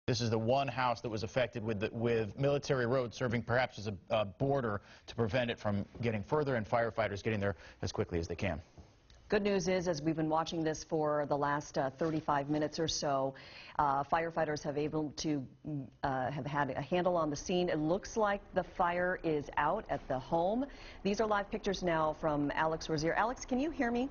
This is the one house that was affected with Military Road serving perhaps as a border to prevent it from getting further and firefighters getting there as quickly as they can. Good news is, as we've been watching this for the last 35 minutes or so, firefighters have have had a handle on the scene. It looks like the fire is out at the home. These are live pictures now from Alex Rozier. Alex, can you hear me?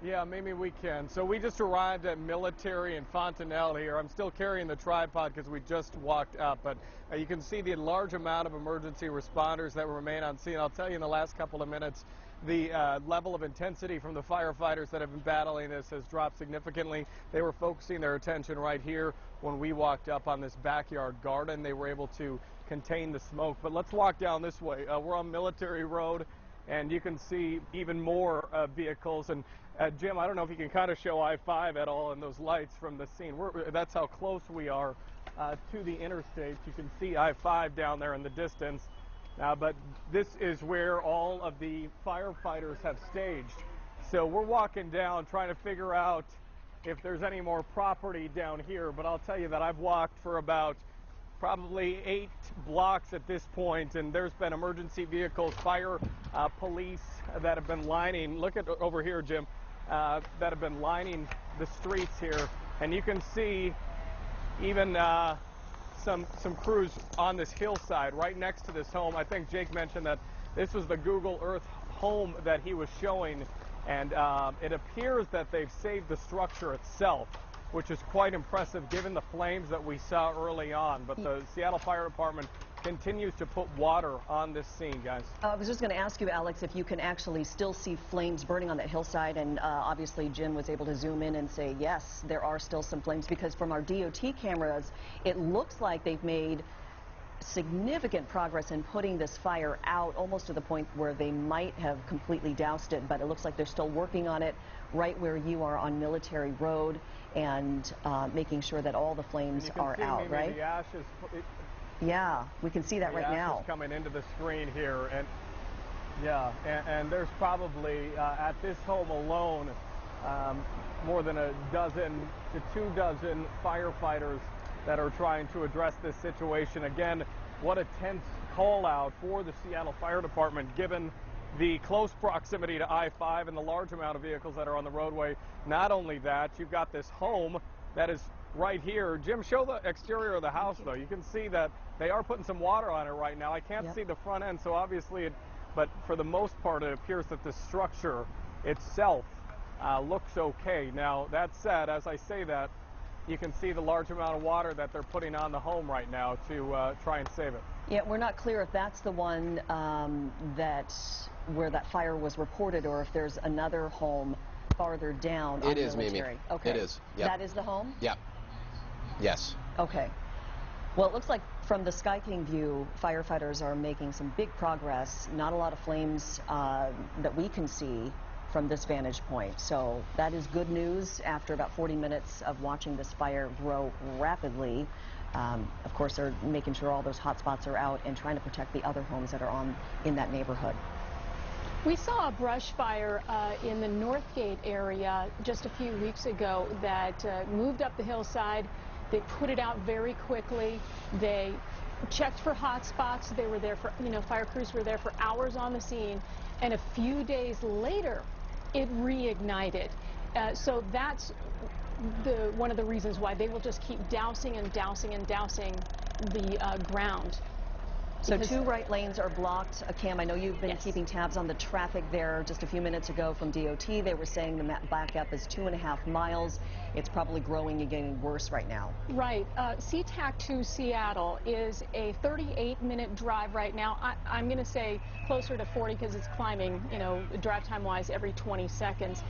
Yeah, maybe we can. So we just arrived at Military and Fontanelle here. I'm still carrying the tripod because we just walked up, but you can see the large amount of emergency responders that remain on scene. I'll tell you in the last couple of minutes, the level of intensity from the firefighters that have been battling this has dropped significantly. They were focusing their attention right here when we walked up on this backyard garden. They were able to contain the smoke. But let's walk down this way. We're on Military Road, and you can see even more vehicles. And Jim, I don't know if you can kind of show I-5 at all in those lights from the scene. That's how close we are to the interstate. You can see I-5 down there in the distance. But this is where all of the firefighters have staged. So we're walking down trying to figure out if there's any more property down here. But I'll tell you that I've walked for about probably 8 blocks at this point, and there's been emergency vehicles, fire, police that have been lining, look at over here, Jim, that have been lining the streets here. And you can see even some crews on this hillside right next to this home. I think Jake mentioned that this was the Google Earth home that he was showing, and it appears that they've saved the structure itself, which is quite impressive given the flames that we saw early on. But the Seattle Fire Department continues to put water on this scene, guys. I was just going to ask you, Alex, if you can actually still see flames burning on that hillside, and obviously Jim was able to zoom in and say, yes, there are still some flames, because from our DOT cameras, it looks like they've made significant progress in putting this fire out, almost to the point where they might have completely doused it, but it looks like they're still working on it right where you are on Military Road, and making sure that all the flames are out, right? The ashes, yeah, we can see that right now. Coming into the screen here, and yeah, and there's probably at this home alone more than a dozen to 2 dozen firefighters that are trying to address this situation. Again, what a tense call out for the Seattle Fire Department, given the close proximity to I-5 and the large amount of vehicles that are on the roadway. Not only that, you've got this home that is right here. Jim, show the exterior of the house, though. You can see that they are putting some water on it right now. I can't see the front end, so obviously, but for the most part, it appears that the structure itself looks okay. Now, that said, as I say that, you can see the large amount of water that they're putting on the home right now to try and save it. Yeah, we're not clear if that's the one where that fire was reported, or if there's another home farther down on Military. Mimi. Okay. It is. Yep. That is the home? Yep. Yes. Okay. Well, it looks like from the Sky King view, firefighters are making some big progress. Not a lot of flames that we can see from this vantage point. So that is good news after about 40 minutes of watching this fire grow rapidly. Of course, they're making sure all those hot spots are out and trying to protect the other homes that are in that neighborhood. We saw a brush fire in the Northgate area just a few weeks ago that moved up the hillside. They put it out very quickly. They checked for hot spots. They were there for, fire crews were there for hours on the scene. And a few days later, it reignited. So that's one of the reasons why they will just keep dousing and dousing and dousing the ground. So 2 right lanes are blocked. Cam, I know you've been keeping tabs on the traffic there. Just a few minutes ago from DOT, they were saying the backup is 2.5 miles. It's probably growing and getting worse right now. Right. SeaTac to Seattle is a 38-minute drive right now. I'm going to say closer to 40 because it's climbing, drive time-wise every 20 seconds.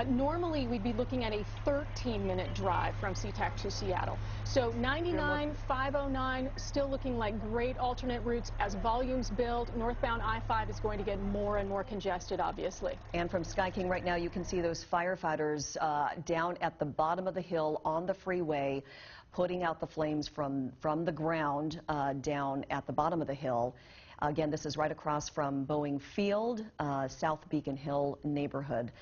Normally, we'd be looking at a 13-minute drive from SeaTac to Seattle. So 99, 509, still looking like great alternate routes. As volumes build, northbound I-5 is going to get more and more congested, obviously. And from Sky King right now, you can see those firefighters down at the bottom of the hill on the freeway, putting out the flames from the ground down at the bottom of the hill. Again, this is right across from Boeing Field, South Beacon Hill neighborhood.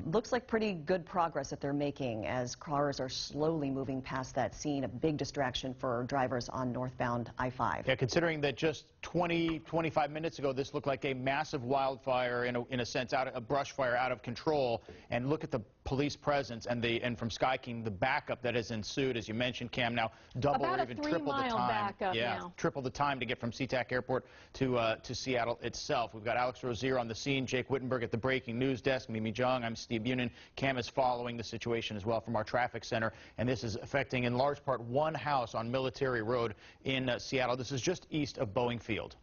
looks like pretty good progress that they're making as cars are slowly moving past that scene. A big distraction for drivers on northbound I-5. Yeah, considering that just 25 minutes ago, this looked like a massive wildfire, in a sense, a brush fire out of control. And look at the police presence and from Sky King, the backup that has ensued, as you mentioned, Cam, now double About or a even triple the 3-mile time. backup Yeah, now. triple the time to get from SeaTac Airport to Seattle itself. We've got Alex Rozier on the scene, Jake Wittenberg at the breaking news desk, Mimi Jung, I'm Steve Bunin. Cam is following the situation as well from our traffic center, and this is affecting in large part one house on Military Road in Seattle. This is just east of Boeing Field.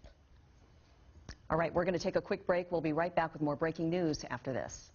All right, we're going to take a quick break. We'll be right back with more breaking news after this.